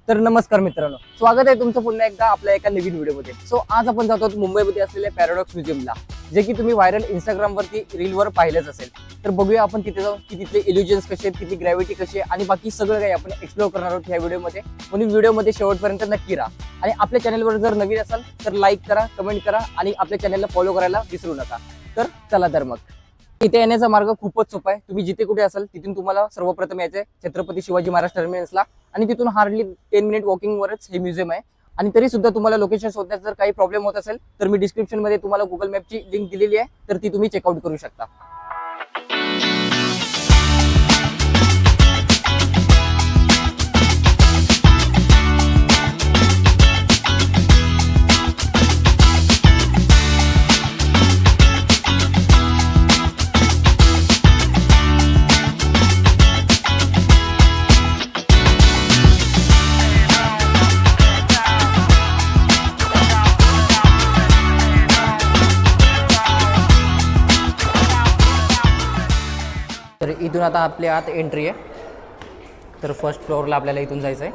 तर नमस्कार मित्रांनो, स्वागत आहे तुमचं पुन्हा एकदा आपल्या एका नवीन व्हिडिओमध्ये. सो आज आपण जातो मुंबईमध्ये असलेल्या पॅराडॉक्स म्युझियमला, जे की तुम्ही व्हायरल इंस्टाग्रामवरती रीलवर पाहिलंच असेल. तर बघूया आपण तिथे जाऊन की तिथले इल्युजन्स कसे आहेत, तिथली ग्रॅव्हिटी कशी आहे आणि बाकी सगळं काही आपण एक्सप्लोर करणार आहोत ह्या व्हिडिओमध्ये. म्हणून व्हिडिओमध्ये शेवटपर्यंत नक्की राहा. आणि आपल्या चॅनलवर जर नवीन असाल तर लाईक करा, कमेंट करा आणि आपल्या चॅनलला फॉलो करायला विसरू नका. तर चला तर मग. इथे येण्याचा मार्ग खूपच सोपा आहे. तुम्ही जिथे कुठे असाल तिथून तुम्हाला सर्वप्रथम यायचंय छत्रपती शिवाजी महाराज टर्मिनसला आणि तिथून हार्डली 10 मिनिट वॉकिंगवरच हे म्युझियम आहे. आणि तरी सुद्धा तुम्हाला लोकेशन शोधण्यात जर काही प्रॉब्लेम होत असेल तर मी डिस्क्रिप्शन मध्ये तुम्हाला गुगल मॅपची लिंक दिलेली आहे, तर ती तुम्ही चेकआउट करू शकता. तर इथून आता आपल्या आत एंट्री आहे. तर फर्स्ट फ्लोअरला आपल्याला इथून जायचं आहे.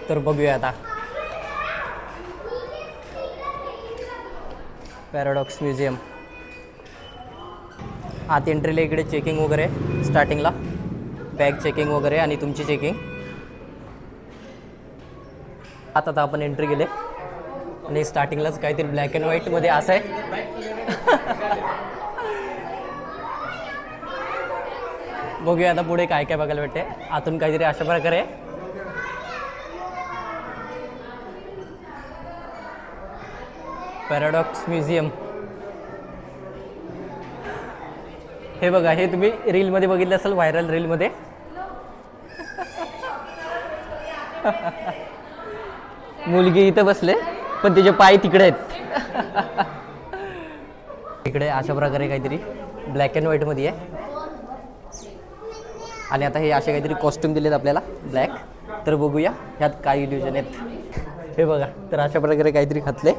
तर बघूया आता पॅराडॉक्स म्युझियम. आत एंट्रीला इकडे चेकिंग वगैरे स्टार्टिंगला बॅग चेकिंग वगैरे आणि तुमची चेकिंग. आता आपण एंट्री केले आणि स्टार्टिंगलाच काहीतरी ब्लॅक अँड व्हाईटमध्ये असं आहे. बघूया आता पुढे काय काय बघायला भेटते. आतून काहीतरी अशा प्रकारे पॅराडॉक्स म्युझियम. हे बघा, हे तुम्ही रीलमध्ये बघितलं असेल, व्हायरल रीलमध्ये. मुलगी इथं बसले पण तिचे पाय तिकडे आहेत. इकडे अशा प्रकारे काहीतरी ब्लॅक अँड व्हाईटमध्ये आहे. आणि आता हे असे काहीतरी कॉस्ट्युम दिलेत आपल्याला ब्लॅक. तर बघूया ह्यात काय इल्युजन आहेत. हे बघा, तर अशा प्रकारे काहीतरी घातले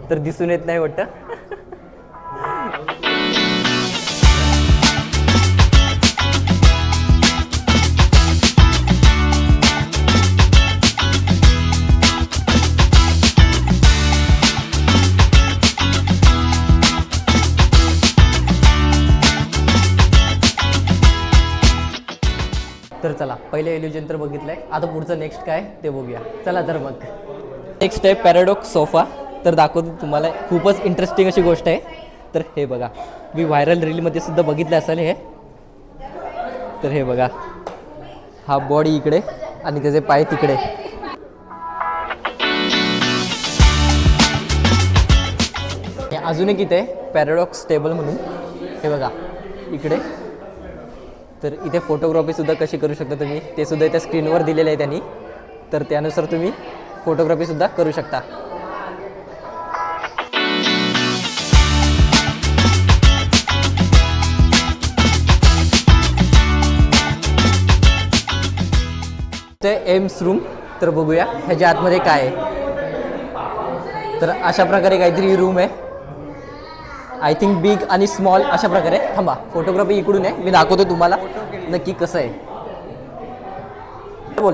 तर दिसून येत नाही वाटतं. तर चला, पहिले इल्युजन तर बघितलंय, आता पुढचं नेक्स्ट काय ते बघूया. चला तर मग. नेक्स्ट आहे पॅराडॉक्स सोफा. तर दाखवतो तुम्हाला, खूपच इंटरेस्टिंग अशी गोष्ट आहे. तर हे बघा, मी व्हायरल रीलमध्ये सुद्धा बघितलं असेल हे. तर हे बघा, हा बॉडी इकडे आणि त्याचे पाय तिकडे. अजून एक इथे पॅराडॉक्स टेबल म्हणून, हे बघा इकडे. तर इथे फोटोग्राफीसुद्धा कशी करू शकता तुम्ही ते सुद्धा इथे स्क्रीनवर दिलेलं आहे त्यांनी. तर त्यानुसार तुम्ही फोटोग्राफीसुद्धा करू शकता. ते एम्स रूम. तर बघूया ह्याच्या आतमध्ये काय आहे. तर अशा प्रकारे काहीतरी रूम आहे. आय थिंक बिग आणि स्मॉल अशा प्रकारे. थांबा, फोटोग्राफी इकडून आहे, मी दाखवतो तुम्हाला नक्की कसं आहे. बोल.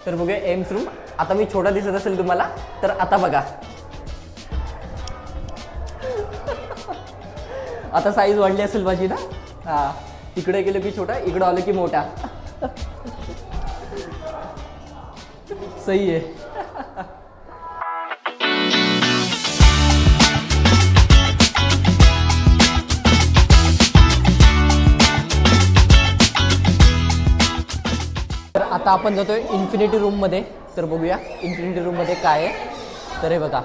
तर बघूया एम्स रूम. आता मी छोटा दिसत असेल तुम्हाला, तर आता बघा, आता साईज वाढली असेल माझी ना. हा, तिकडे गेलो की छोटा, इकडं आलो की मोठा. सही आहे. आता आपण जातोय इन्फिनिटी रूममध्ये. तर बघूया इन्फिनिटी रूममध्ये काय आहे. तर हे बघा,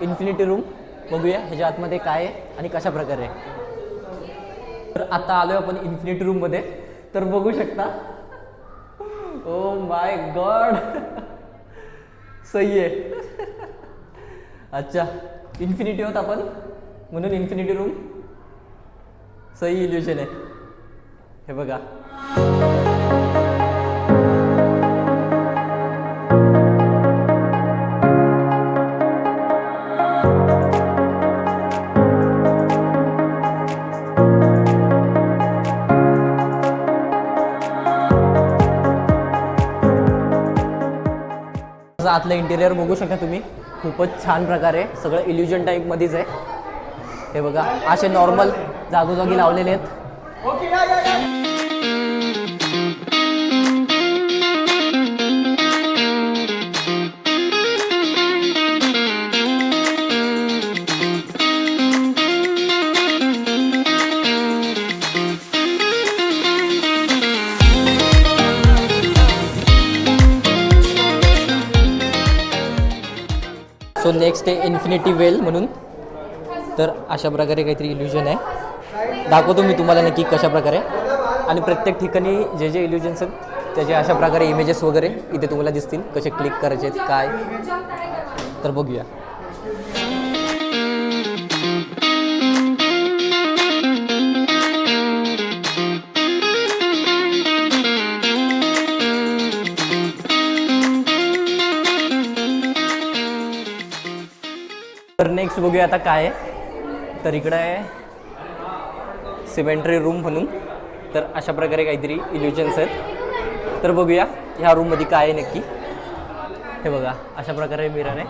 इन्फिनिटी रूम. बघूया ह्याच्या आतमध्ये काय आहे आणि कशा प्रकारे आहे. तर आता आलोय आपण इन्फिनिटी रूममध्ये. तर बघू शकता, ओ माय गॉड, सही आहे. अच्छा, इन्फिनिटी होत आपण म्हणून इन्फिनिटी रूम. सही इल्युजन आहे. हे बघा. आतलं इंटिरियर बघू शकता तुम्ही, खूपच छान प्रकारे सगळं इल्युजन टाईपमध्येच आहे. हे बघा असे नॉर्मल जागोजागी लावलेले आहेत. सो नेक्स्ट आहे इन्फिनिटी वेल म्हणून. तर अशा प्रकारे काहीतरी इल्युजन आहे, दाखवतो मी तुम्हाला नक्की कशा प्रकारे. आणि प्रत्येक ठिकाणी जे जे इल्युजन्स आहेत त्याचे अशा प्रकारे इमेजेस वगैरे इथे तुम्हाला दिसतील, कसे क्लिक करायचे आहेत काय. तर बघूया. तर नेक्स्ट बघूया आता काय आहे. तर इकडं आहे सिमेंटरी रूम म्हणून. तर अशा प्रकारे काहीतरी इल्युजन्स आहेत. तर बघूया ह्या रूममध्ये काय आहे नक्की. हे बघा अशा प्रकारे मिरर आहे.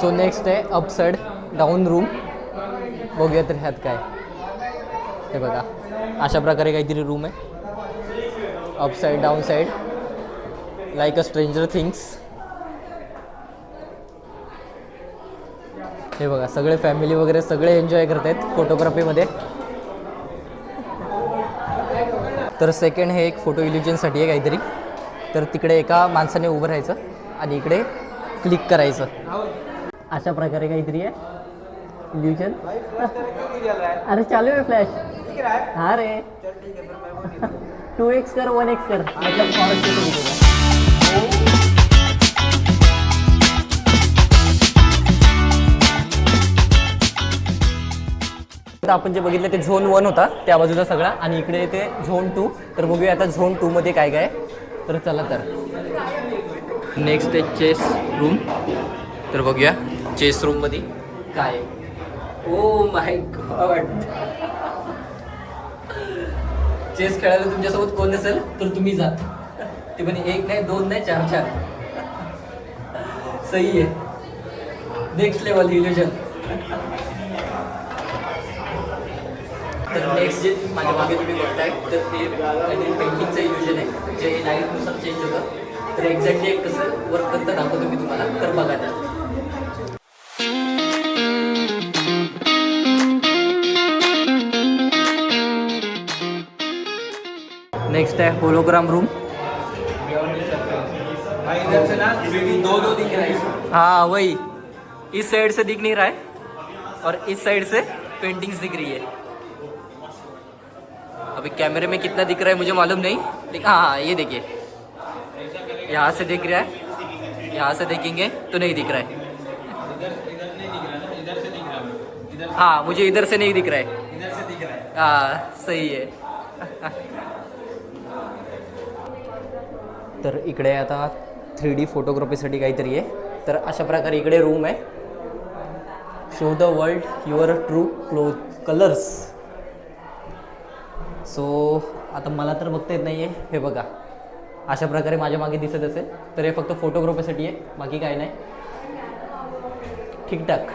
सो नेक्स्ट आहे अपसाइड डाऊन रूम. बघूया तर ह्यात काय. हे बघा अशा प्रकारे काहीतरी रूम आहे, upside down side like a stranger things. हे बघा सगळे फॅमिली वगैरे सगळे एन्जॉय करत आहेत फोटोग्राफीमध्ये. तर सेकंड हे एक फोटो इल्युजनसाठी आहे काहीतरी. तर तिकडे एका माणसाने उभं राहायचं आणि इकडे क्लिक करायचं. अशा प्रकारे काहीतरी आहे इल्यूजन. अरे चालू आहे फ्लॅश. हाँ रे 2x कर 1x कर मतलब आपण जे बघितलं ते झोन 1 होता त्या बाजूचा सगळा, आणि इकडे ते झोन 2. तर बघूया आता झोन 2 मध्ये काय काय. तर चला तर नेक्स्ट आहे चेस रूम. तर बघूया चेस रूम मध्ये काय आहे. Oh my God. चेस खेळायला तुमच्यासोबत कोण नसेल तर तुम्ही जा. ते पण 1 नाही 2 नाही 4 सही आहे. Next level illusion. तर नेक्स्ट जे माझ्या मागे तुम्ही बघताय तर ते काहीतरी पेंटिंगचं इल्युजन आहे जे लाईटनुसार चेंज होतं. तर एक्झॅक्टली कसं वर्क करतं दाखवतो मी तुम्हाला. तर बघा त्या. नेक्स्ट है होलोग्राम रूम. इधर से ना 2 दिख रहा है. हाँ वही, इस साइड से दिख नहीं रहा है और इस साइड से पेंटिंग्स दिख रही है. अभी कैमरे में कितना दिख रहा है मुझे मालूम नहीं, लेकिन हाँ ये देखिए यहाँ से दिख रहा है, यहाँ से देखेंगे तो नहीं दिख रहा है. हाँ मुझे इधर से नहीं दिख रहा है. हाँ सही है. तर इकडे आता 3D फोटोग्राफीसाठी काहीतरी आहे. तर अशा प्रकारे इकडे रूम आहे. Show the world your true colours. So आता मला तर बघता येत नाही आहे. हे बघा अशा प्रकारे माझ्या मागे दिसत असेल तर हे फक्त फोटोग्राफीसाठी आहे, बाकी काय नाही. ठीकठाक.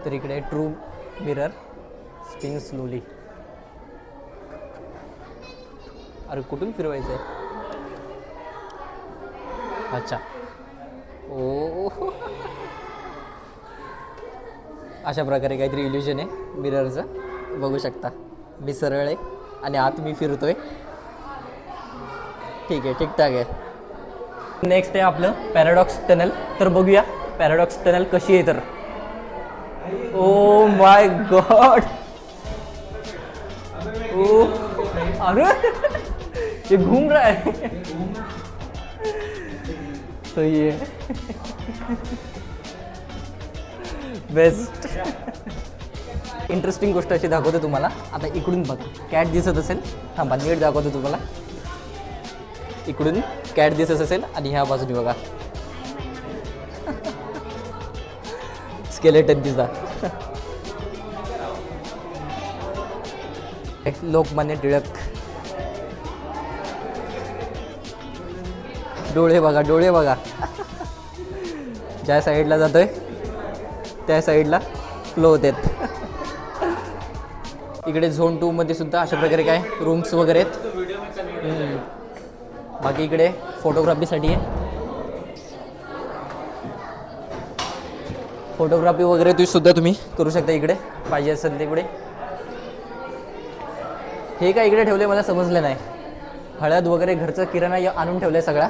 तर इकडे ट्रू मिरर स्पिन स्लोली. अरे कुठून फिरवायचं आहे. अच्छा ओ अशा प्रकारे काहीतरी इल्युजन आहे मिररचं. बघू शकता मी सरळ आहे आणि आत मी फिरतोय. ठीक आहे ठीकठाक आहे. नेक्स्ट आहे आपलं पॅराडॉक्स टनल. तर बघूया पॅराडॉक्स टनल कशी आहे. तर ओ माय गॉड. ओ अरे ये घूम रहा है. सही है. बेस्ट. इंटरेस्टिंग गोष्ट अशी दाखवतो तुम्हाला. आता इकडून बघा कॅट दिसत असेल. थांबा नीट दाखवतो तुम्हाला. इकडून कॅट दिसत असेल आणि ह्या बाजूने बघा स्केलेटन तिचा. लोकमान्य टिळक. डोळे बघा, डोळे बघा. ज्या साईडला जातोय त्या साईडला फ्लो होतात. इकडे झोन 2 मध्ये सुद्धा अशा प्रकारे काय रूम्स वगैरे आहेत. बाकी इकडे फोटोग्राफीसाठी आहे. फोटोग्राफी वगैरे सुद्धा तुम्ही करू शकता इकडे पाहिजे असेल तिकडे. हे काय इकडे ठेवले मला समजलं नाही. हळद वगैरे घरचं किराणा आणून ठेवलंय सगळा.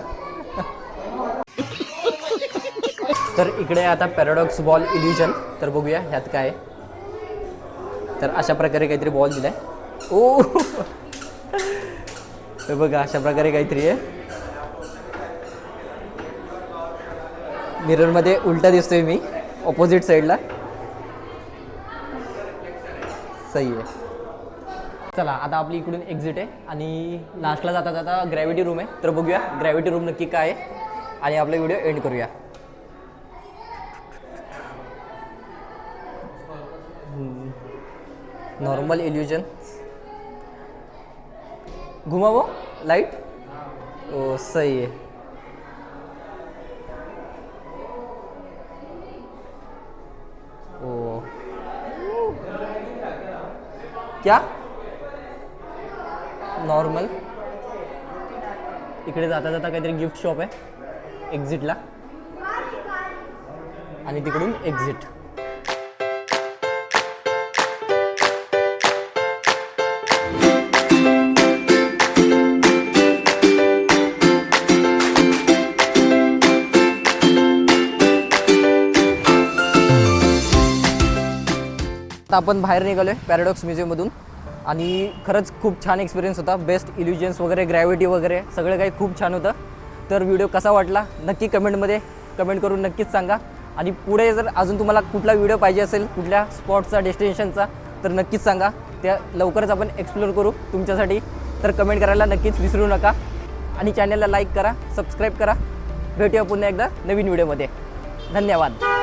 तर इकडे आता पॅराडॉक्स बॉल इल्युजन. तर बघूया ह्यात काय आहे. तर अशा प्रकारे काहीतरी बॉल दिलाय. ओ हे बघा अशा प्रकारे काहीतरी आहे. मिररमध्ये उलटा दिसतोय मी ऑपोजिट साईडला. सही आहे. चला आता आपली इकडून एक्झिट आहे आणि लास्टला जाता जाता ग्रॅव्हिटी रूम आहे. तर बघूया ग्रॅव्हिटी रूम नक्की काय आहे आणि आपला व्हिडिओ एंड करूया. Normal illusion. घुमावो लाइट. ओ सही है. ओ क्या नॉर्मल. इकडे जाता जाता काहीतरी गिफ्ट शॉप आहे एक्झिटला आणि तिकडून एक्झिट. आपण बाहेर निघालोय पॅराडॉक्स म्युझियममधून आणि खरंच खूप छान एक्सपिरियन्स होता. बेस्ट इल्युजन्स वगैरे ग्रॅव्हिटी वगैरे सगळं काही खूप छान होतं. तर व्हिडिओ कसा वाटला नक्की कमेंटमध्ये कमेंट करून नक्कीच सांगा. आणि पुढे जर अजून तुम्हाला कुठला व्हिडिओ पाहिजे असेल कुठल्या स्पॉटचा डेस्टिनेशनचा तर नक्कीच सांगा. त्या लवकरच आपण एक्सप्लोर करू तुमच्यासाठी. तर कमेंट करायला नक्कीच विसरू नका आणि चॅनलला लाईक करा, सबस्क्राईब करा. भेटूया पुन्हा एकदा नवीन व्हिडिओमध्ये. धन्यवाद.